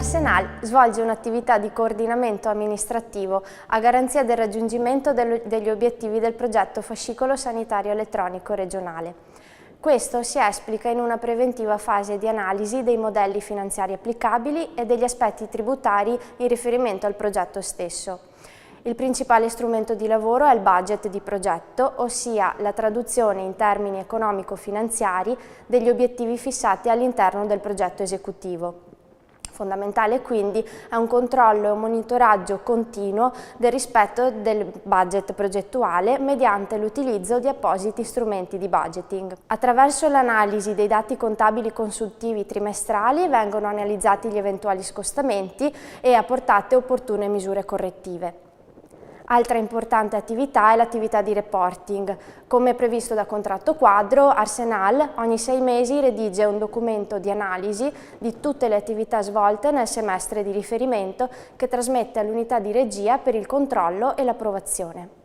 Arsenal svolge un'attività di coordinamento amministrativo a garanzia del raggiungimento degli obiettivi del progetto Fascicolo Sanitario Elettronico regionale. Questo si esplica in una preventiva fase di analisi dei modelli finanziari applicabili e degli aspetti tributari in riferimento al progetto stesso. Il principale strumento di lavoro è il budget di progetto, ossia la traduzione in termini economico-finanziari degli obiettivi fissati all'interno del progetto esecutivo. Fondamentale quindi è un controllo e un monitoraggio continuo del rispetto del budget progettuale mediante l'utilizzo di appositi strumenti di budgeting. Attraverso l'analisi dei dati contabili consuntivi trimestrali vengono analizzati gli eventuali scostamenti e apportate opportune misure correttive. Altra importante attività è l'attività di reporting. Come previsto da contratto quadro, Arsenal ogni 6 mesi redige un documento di analisi di tutte le attività svolte nel semestre di riferimento che trasmette all'unità di regia per il controllo e l'approvazione.